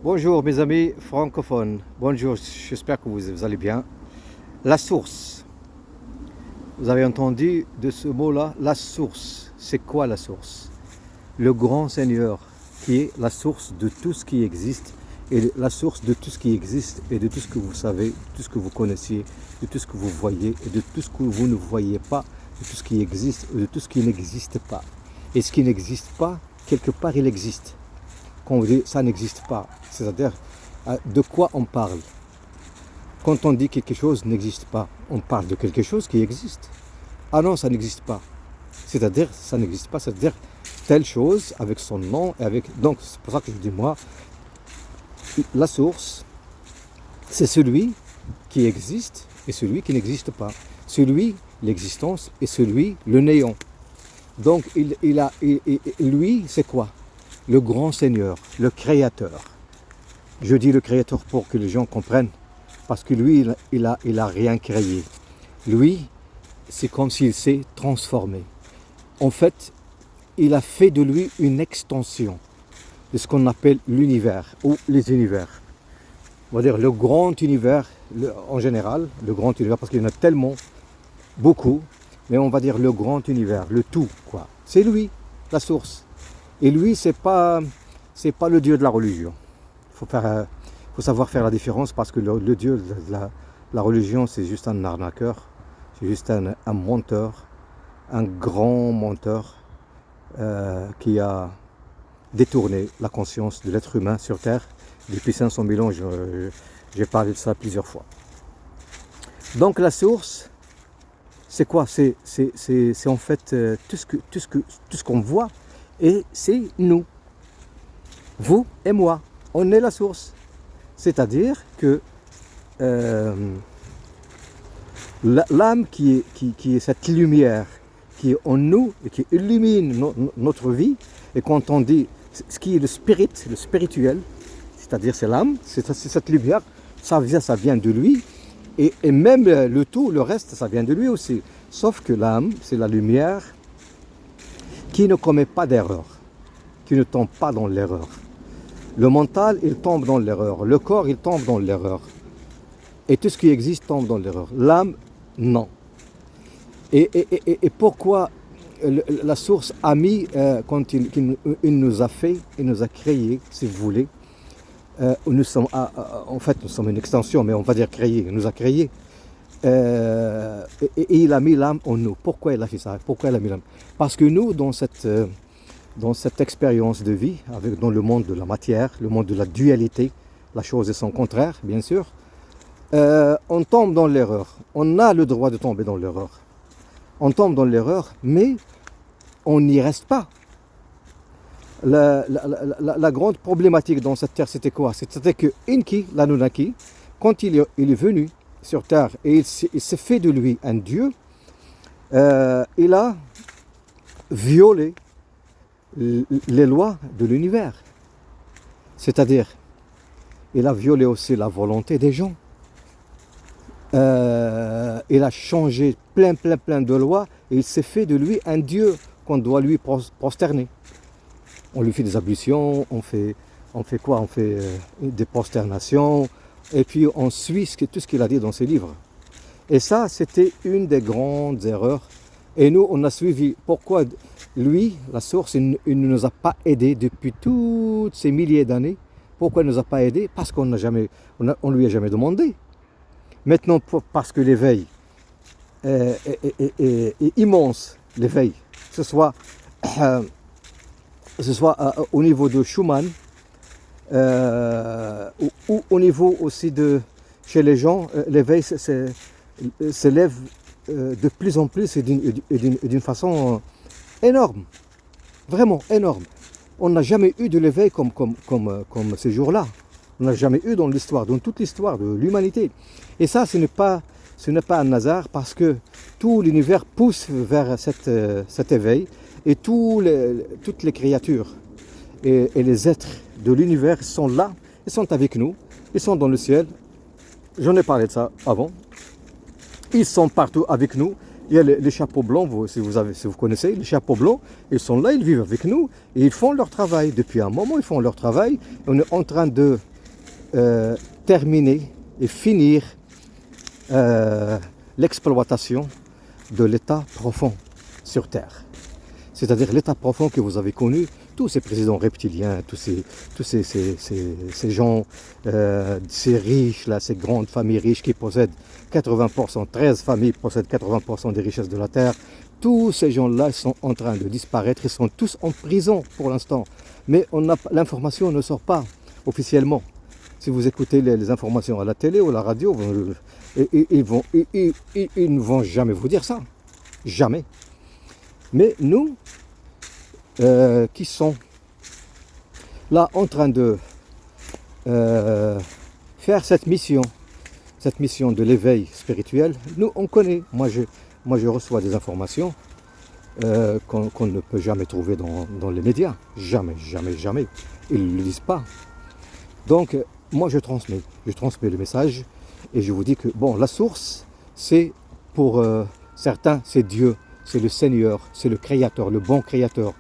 Bonjour mes amis francophones, bonjour, j'espère que vous allez bien. La source, vous avez entendu de ce mot-là, la source. C'est quoi la source? Le grand Seigneur qui est la source de tout ce qui existe et la source de tout ce qui existe et de tout ce que vous savez, de tout ce que vous connaissiez, de tout ce que vous voyez et de tout ce que vous ne voyez pas, de tout ce qui existe et de tout ce qui n'existe pas. Et ce qui n'existe pas, quelque part il existe. Quand on dit ça n'existe pas, c'est-à-dire de quoi on parle? Quand on dit quelque chose n'existe pas, on parle de quelque chose qui existe. Ah non, ça n'existe pas. C'est-à-dire, ça n'existe pas, c'est-à-dire telle chose avec son nom et avec. Donc c'est pour ça que je dis moi, la source, c'est celui qui existe et celui qui n'existe pas. Celui, l'existence, et celui, le néant. Donc lui, c'est quoi? Le grand Seigneur, le Créateur. Je dis le Créateur pour que les gens comprennent, parce que lui, il a rien créé. Lui, c'est comme s'il s'est transformé. En fait, il a fait de lui une extension de ce qu'on appelle l'univers ou les univers. On va dire le grand univers, en général, le grand univers, parce qu'il y en a tellement, beaucoup, mais on va dire le grand univers, le tout, quoi. C'est lui, la source. Et lui, c'est pas le Dieu de la religion. Faut savoir faire la différence parce que le Dieu de la religion, c'est juste un arnaqueur, c'est juste un menteur, un grand menteur qui a détourné la conscience de l'être humain sur Terre depuis 500 000 ans. J'ai parlé de ça plusieurs fois. Donc la source, c'est quoi? C'est en fait tout ce qu'on voit. Et c'est nous, vous et moi, on est la source. C'est-à-dire que l'âme qui est cette lumière qui est en nous et qui illumine notre vie, et quand on dit ce qui est le spirituel, c'est-à-dire c'est l'âme, c'est cette lumière, ça vient de lui, et même le tout, le reste, ça vient de lui aussi. Sauf que l'âme, c'est la lumière qui ne commet pas d'erreur, qui ne tombe pas dans l'erreur. Le mental, il tombe dans l'erreur. Le corps, il tombe dans l'erreur. Et tout ce qui existe tombe dans l'erreur. L'âme, non. Et pourquoi la source a mis, quand il nous a fait, il nous a créé, si vous voulez, nous sommes, en fait, nous sommes une extension, mais on va dire créé, il nous a créé. Et il a mis l'âme en nous. Pourquoi il a fait ça? Pourquoi il a mis l'âme? Parce que nous, dans cette expérience de vie, dans le monde de la matière, le monde de la dualité, la chose et son contraire, bien sûr, on tombe dans l'erreur. On a le droit de tomber dans l'erreur. On tombe dans l'erreur, mais on n'y reste pas. La grande problématique dans cette terre, c'était quoi? C'était que Inki, l'Anunnaki, quand il est venu sur terre et il s'est fait de lui un dieu, il a violé les lois de l'univers. C'est-à-dire, il a violé aussi la volonté des gens. Il a changé plein de lois et il s'est fait de lui un dieu qu'on doit lui prosterner. On lui fait des ablutions, on fait quoi? On fait des prosternations, et puis on suit tout ce qu'il a dit dans ses livres. Et ça, c'était une des grandes erreurs. Et nous, on a suivi. Pourquoi lui, la source, il ne nous a pas aidés depuis toutes ces milliers d'années? Pourquoi il ne nous a pas aidés? Parce qu'on lui a jamais demandé. Maintenant, parce que l'éveil est immense, l'éveil, que ce soit au niveau de Schumann, ou au niveau aussi chez les gens, l'éveil s'élève de plus en plus et d'une façon énorme, vraiment énorme. On n'a jamais eu de l'éveil comme ces jours-là. On n'a jamais eu dans l'histoire, dans toute l'histoire de l'humanité. Et ça, ce n'est pas un hasard, parce que tout l'univers pousse vers cet éveil, et toutes les créatures et les êtres de l'univers sont là, ils sont avec nous, ils sont dans le ciel. J'en ai parlé de ça avant. Ils sont partout avec nous, Il y a les chapeaux blancs, si vous connaissez, les chapeaux blancs, ils sont là, ils vivent avec nous et ils font leur travail. Depuis un moment, ils font leur travail. On est en train de terminer et finir l'exploitation de l'état profond sur Terre. C'est-à-dire l'état profond que vous avez connu, tous ces présidents reptiliens, tous ces gens, ces riches, là, ces grandes familles riches qui possèdent 80%, 13 familles possèdent 80% des richesses de la Terre. Tous ces gens-là sont en train de disparaître, ils sont tous en prison pour l'instant. Mais l'information ne sort pas officiellement. Si vous écoutez les informations à la télé ou à la radio, ils ne vont jamais vous dire ça. Jamais. Mais nous, qui sont là en train de faire cette mission de l'éveil spirituel, nous on connaît. Moi je reçois des informations qu'on ne peut jamais trouver dans les médias. Jamais, jamais, jamais. Ils ne le disent pas. Donc moi je transmets le message et je vous dis que bon, la source, c'est pour certains, c'est Dieu, c'est le Seigneur, c'est le Créateur, le bon Créateur.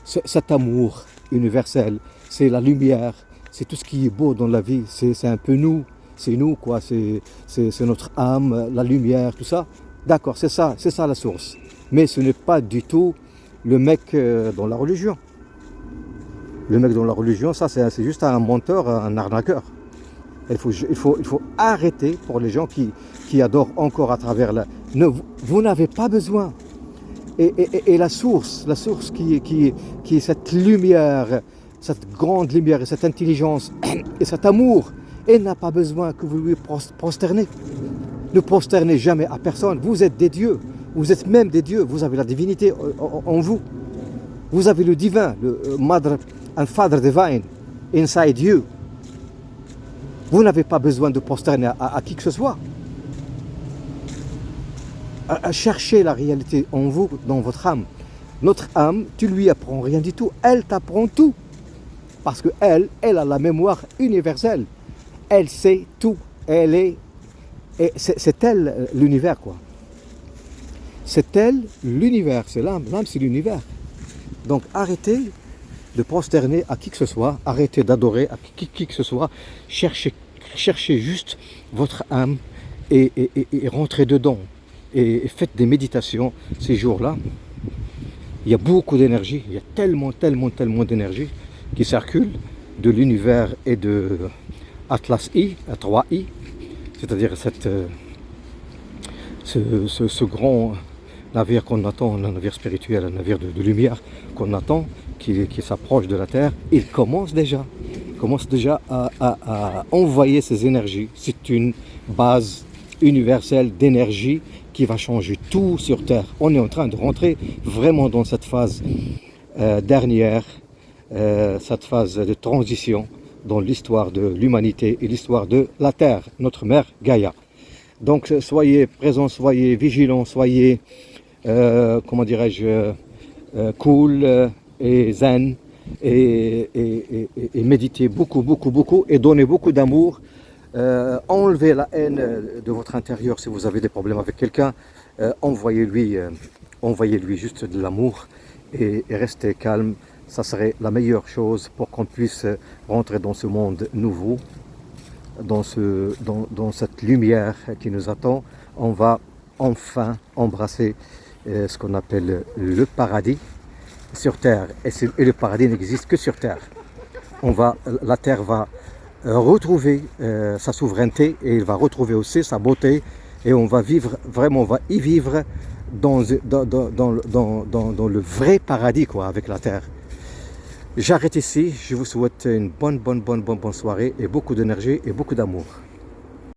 Cet amour universel, c'est la lumière, c'est tout ce qui est beau dans la vie, c'est un peu nous, c'est nous quoi, c'est notre âme, la lumière, tout ça. D'accord, c'est ça la source. Mais ce n'est pas du tout le mec dans la religion. Le mec dans la religion, ça c'est juste un menteur, un arnaqueur. Il faut arrêter pour les gens qui adorent encore à travers la... Vous n'avez pas besoin. Et la source qui est cette lumière, cette grande lumière et cette intelligence et cet amour, elle n'a pas besoin que vous lui prosternez. Ne prosternez jamais à personne. Vous êtes des dieux. Vous êtes même des dieux. Vous avez la divinité en vous. Vous avez le divin, le Mother and Father Divine inside you. Vous n'avez pas besoin de prosterner à qui que ce soit. À chercher la réalité en vous, dans votre âme. Notre âme, tu lui apprends rien du tout. Elle t'apprend tout. Parce qu'elle a la mémoire universelle. Elle sait tout. C'est elle l'univers, quoi. C'est elle l'univers. C'est l'âme. L'âme, c'est l'univers. Donc arrêtez de prosterner à qui que ce soit. Arrêtez d'adorer à qui que ce soit. Cherchez juste votre âme et rentrez dedans. Et faites des méditations ces jours-là. Il y a beaucoup d'énergie, il y a tellement d'énergie qui circule de l'univers et de Atlas I, à 3I, c'est-à-dire ce grand navire qu'on attend, un navire spirituel, un navire de lumière qu'on attend, qui s'approche de la Terre. Il commence déjà à envoyer ses énergies. C'est une base universelle d'énergie qui va changer tout sur Terre. On est en train de rentrer vraiment dans cette phase dernière, cette phase de transition dans l'histoire de l'humanité et l'histoire de la Terre, notre mère Gaïa. Donc soyez présents, soyez vigilants, soyez, comment dirais-je, cool et zen et méditez beaucoup et donnez beaucoup d'amour. Enlevez la haine de votre intérieur si vous avez des problèmes avec quelqu'un. Envoyez-lui juste de l'amour et restez calme. Ça serait la meilleure chose pour qu'on puisse rentrer dans ce monde nouveau, dans cette lumière qui nous attend. On va enfin embrasser ce qu'on appelle le paradis sur Terre. Et le paradis n'existe que sur Terre. La Terre va retrouver sa souveraineté et il va retrouver aussi sa beauté et on va vivre vraiment, on va y vivre dans le vrai paradis quoi, avec la Terre. J'arrête ici, je vous souhaite une bonne soirée et beaucoup d'énergie et beaucoup d'amour.